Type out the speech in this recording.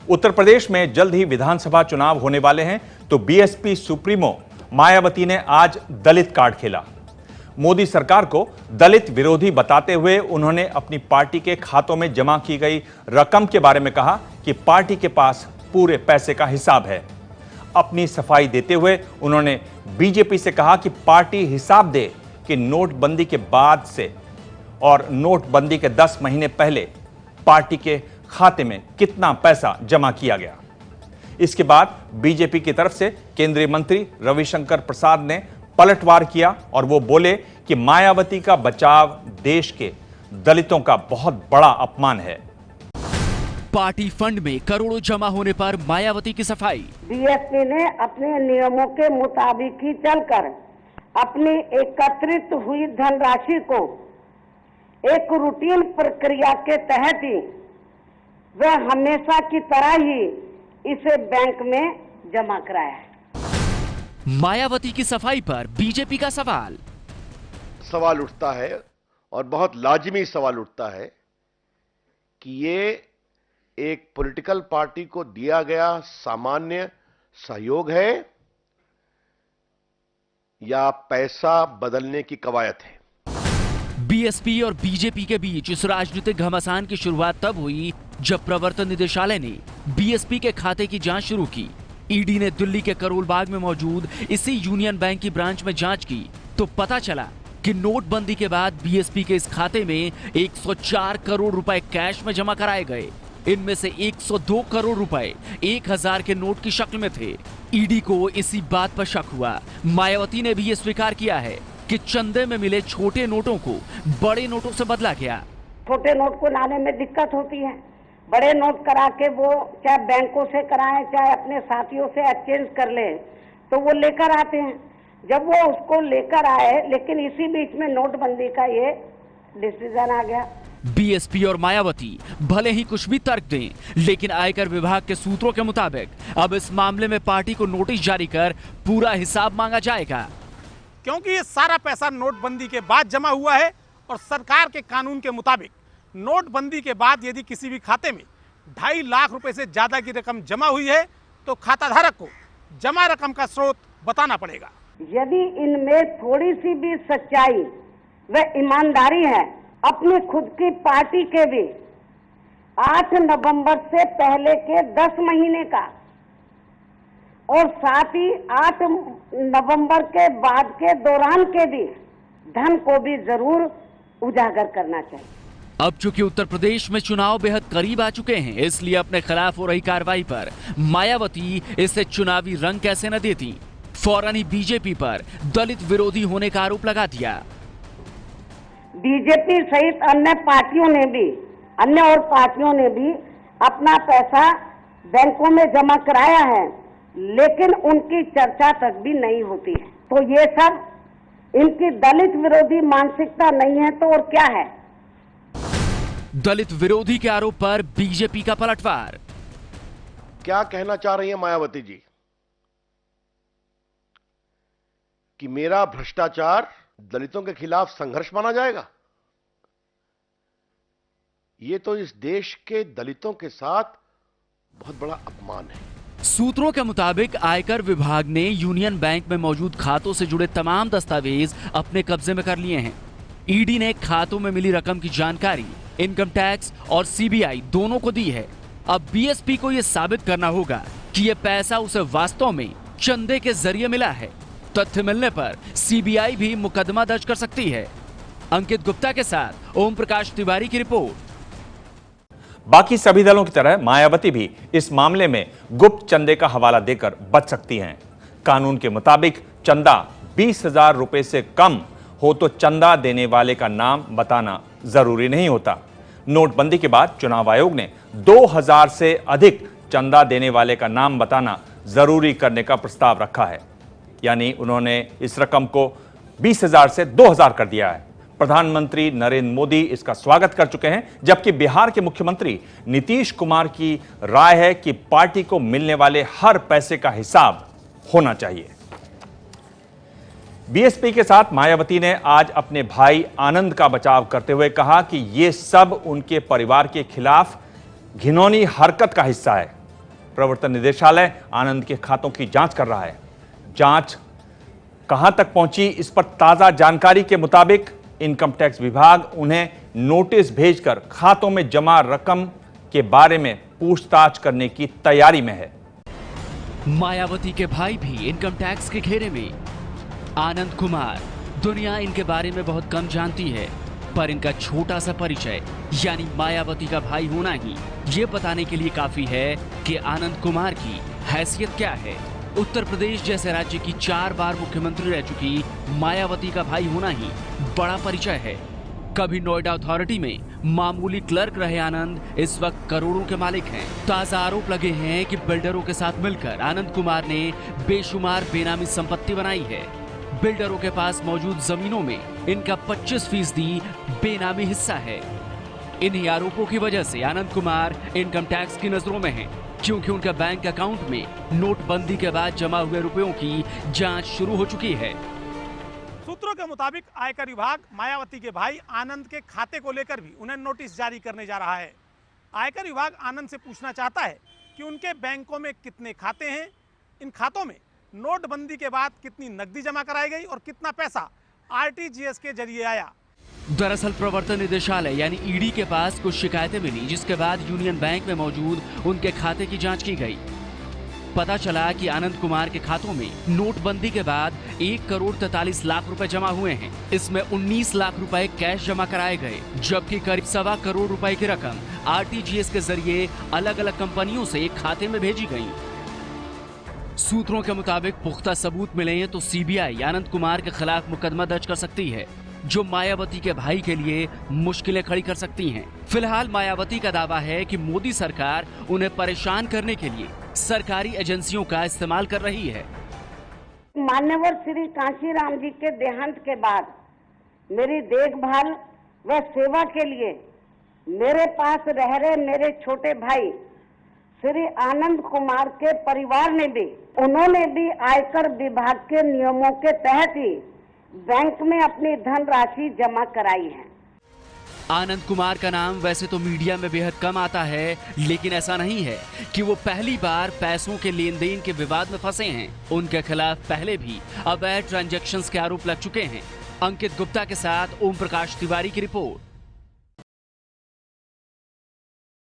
उत्तर प्रदेश में जल्द ही विधानसभा चुनाव होने वाले हैं, तो बीएसपी सुप्रीमो मायावती ने आज दलित कार्ड खेला। मोदी सरकार को दलित विरोधी बताते हुए उन्होंने अपनी पार्टी के खातों में जमा की गई रकम के बारे में कहा कि पार्टी के पास पूरे पैसे का हिसाब है। अपनी सफाई देते हुए उन्होंने बीजेपी से कहा कि पार्टी हिसाब दे कि नोटबंदी के बाद से और नोटबंदी के 10 महीने पहले पार्टी के खाते में कितना पैसा जमा किया गया। इसके बाद बीजेपी की तरफ से केंद्रीय मंत्री रविशंकर प्रसाद ने पलटवार किया और वो बोले कि मायावती का बचाव देश के दलितों का बहुत बड़ा अपमान है। पार्टी फंड में करोड़ों जमा होने पर मायावती की सफाई। बीएसपी ने अपने नियमों के मुताबिक ही चलकर अपनी एकत्रित हुई धनराशि को एक रूटीन प्रक्रिया के तहत ही वह हमेशा की तरह ही इसे बैंक में जमा कराया है। मायावती की सफाई पर बीजेपी का सवाल उठता है और बहुत लाजिमी सवाल उठता है कि ये एक पॉलिटिकल पार्टी को दिया गया सामान्य सहयोग है या पैसा बदलने की कवायद है। बीएसपी और बीजेपी के बीच इस राजनीतिक घमासान की शुरुआत तब हुई जब प्रवर्तन निदेशालय ने बीएसपी के खाते की जांच शुरू की। ईडी ने दिल्ली के करोल बाग में मौजूद इसी यूनियन बैंक की ब्रांच में जांच की तो पता चला कि नोटबंदी के बाद बीएसपी के इस खाते में 104 करोड़ रुपए कैश में जमा कराए गए। इनमें से 102 करोड़ रुपए 1000 के नोट की शक्ल में थे। ईडी को इसी बात पर शक हुआ। मायावती ने भी ये स्वीकार किया है कि चंदे में मिले छोटे नोटों को बड़े नोटों से बदला गया। छोटे नोट को लाने में दिक्कत होती है, बड़े नोट करा के वो चाहे बैंकों से कराएं चाहे अपने साथियों से एक्सचेंज कर ले तो वो लेकर आते हैं। जब वो उसको लेकर आए, लेकिन इसी बीच में नोटबंदी का ये डिसीजन आ गया। बीएसपी और मायावती भले ही कुछ भी तर्क दें, लेकिन आयकर विभाग के सूत्रों के मुताबिक अब इस मामले में पार्टी को नोटिस जारी कर पूरा हिसाब मांगा जाएगा, क्योंकि ये सारा पैसा नोटबंदी के बाद जमा हुआ है और सरकार के कानून के मुताबिक नोटबंदी के बाद यदि किसी भी खाते में 2.5 लाख रुपए से ज्यादा की रकम जमा हुई है तो खाता धारक को जमा रकम का स्रोत बताना पड़ेगा। यदि इनमें थोड़ी सी भी सच्चाई व ईमानदारी है, अपनी खुद की पार्टी के भी 8 नवंबर से पहले के 10 महीने का और साथ ही 8 नवंबर के बाद के दौरान के भी धन को भी जरूर उजागर करना चाहिए। अब चूंकि उत्तर प्रदेश में चुनाव बेहद करीब आ चुके हैं, इसलिए अपने खिलाफ हो रही कार्रवाई पर मायावती इसे चुनावी रंग कैसे न देती। फौरन ही बीजेपी पर दलित विरोधी होने का आरोप लगा दिया। बीजेपी सहित अन्य और पार्टियों ने भी अपना पैसा बैंकों में जमा कराया है, लेकिन उनकी चर्चा तक भी नहीं होती है। तो ये सब इनकी दलित विरोधी मानसिकता नहीं है तो और क्या है। दलित विरोधी के आरोप पर बीजेपी का पलटवार। क्या कहना चाह रही है मायावती जी कि मेरा भ्रष्टाचार दलितों के खिलाफ संघर्ष माना जाएगा? ये तो इस देश के दलितों के साथ बहुत बड़ा अपमान है। सूत्रों के मुताबिक आयकर विभाग ने यूनियन बैंक में मौजूद खातों से जुड़े तमाम दस्तावेज अपने कब्जे में कर लिए हैं। ईडी ने खातों में मिली रकम की जानकारी इनकम टैक्स और सीबीआई दोनों को दी है। अब बीएसपी को यह साबित करना होगा कि यह पैसा उसे वास्तव में चंदे के जरिए मिला है। तथ्य मिलने पर सीबीआई भी मुकदमा दर्ज कर सकती है। अंकित गुप्ता के साथ ओम प्रकाश तिवारी की रिपोर्ट। बाकी सभी दलों की तरह मायावती भी इस मामले में गुप्त चंदे का हवाला देकर बच सकती हैं। कानून के मुताबिक चंदा 20,000 रुपए से कम हो तो चंदा देने वाले का नाम बताना जरूरी नहीं होता। नोटबंदी के बाद चुनाव आयोग ने 2000 से अधिक चंदा देने वाले का नाम बताना जरूरी करने का प्रस्ताव रखा है, यानी उन्होंने इस रकम को 20,000 से 2,000 कर दिया है। प्रधानमंत्री नरेंद्र मोदी इसका स्वागत कर चुके हैं, जबकि बिहार के मुख्यमंत्री नीतीश कुमार की राय है कि पार्टी को मिलने वाले हर पैसे का हिसाब होना चाहिए। बीएसपी के साथ मायावती ने आज अपने भाई आनंद का बचाव करते हुए कहा कि यह सब उनके परिवार के खिलाफ घिनौनी हरकत का हिस्सा है। प्रवर्तन निदेशालय आनंद के खातों की जांच कर रहा है। जांच कहां तक पहुंची, इस पर ताजा जानकारी के मुताबिक इनकम टैक्स विभाग उन्हें नोटिस भेजकर खातों में जमा रकम के बारे में पूछताछ करने की तैयारी में है। मायावती के भाई भी इनकम टैक्स के घेरे में। आनंद कुमार, दुनिया इनके बारे में बहुत कम जानती है, पर इनका छोटा सा परिचय यानी मायावती का भाई होना ही ये बताने के लिए काफी है कि आनंद कुमार की हैसियत क्या है। उत्तर प्रदेश जैसे राज्य की 4 बार मुख्यमंत्री रह चुकी मायावती का भाई होना ही बड़ा परिचय है। कभी नोएडा अथॉरिटी में मामूली क्लर्क रहे आनंद इस वक्त करोड़ों के मालिक हैं। ताजा आरोप लगे हैं कि बिल्डरों के साथ मिलकर आनंद कुमार ने बेशुमार बेनामी संपत्ति बनाई है। बिल्डरों के पास मौजूद जमीनों में इनका 25% बेनामी हिस्सा है। इन्हीं आरोपों की वजह से आनंद कुमार इनकम टैक्स की नजरों में हैं, क्योंकि उनका बैंक अकाउंट में नोटबंदी के बाद जमा हुए रुपयों की जांच शुरू हो चुकी है। सूत्रों के मुताबिक आयकर विभाग मायावती के भाई आनंद के खाते को लेकर भी उन्हें नोटिस जारी करने जा रहा है। आयकर विभाग आनंद से पूछना चाहता है कि उनके बैंकों में कितने खाते हैं, इन खातों में नोटबंदी के बाद कितनी नकदी जमा कराई गई और कितना पैसा आरटीजीएस के जरिए आया। दरअसल प्रवर्तन निदेशालय यानी ईडी के पास कुछ शिकायतें मिली, जिसके बाद यूनियन बैंक में मौजूद उनके खाते की जांच की गई। पता चला कि आनंद कुमार के खातों में नोटबंदी के बाद 1 करोड़ 43 लाख रुपए जमा हुए हैं। इसमें 19 लाख रुपए कैश जमा कराए गए, जबकि करीब 1.25 करोड़ रुपए की रकम आरटीजीएस के जरिए अलग अलग कंपनियों से एक खाते में भेजी गई। सूत्रों के मुताबिक पुख्ता सबूत मिले हैं तो सीबीआई आनंद कुमार के खिलाफ मुकदमा दर्ज कर सकती है, जो मायावती के भाई के लिए मुश्किलें खड़ी कर सकती हैं। फिलहाल मायावती का दावा है कि मोदी सरकार उन्हें परेशान करने के लिए सरकारी एजेंसियों का इस्तेमाल कर रही है। मान्यवर श्री कांशीराम जी के देहांत के बाद मेरी देखभाल व सेवा के लिए मेरे पास रह रहे मेरे छोटे भाई श्री आनंद कुमार के परिवार ने भी, उन्होंने भी आयकर विभाग के नियमों के तहत ही बैंक में अपनी धनराशि जमा कराई है। आनंद कुमार का नाम वैसे तो मीडिया में बेहद कम आता है, लेकिन ऐसा नहीं है कि वो पहली बार पैसों के लेन देन के विवाद में फंसे हैं। उनके खिलाफ पहले भी अवैध ट्रांजैक्शंस के आरोप लग चुके हैं। अंकित गुप्ता के साथ ओम प्रकाश तिवारी की रिपोर्ट।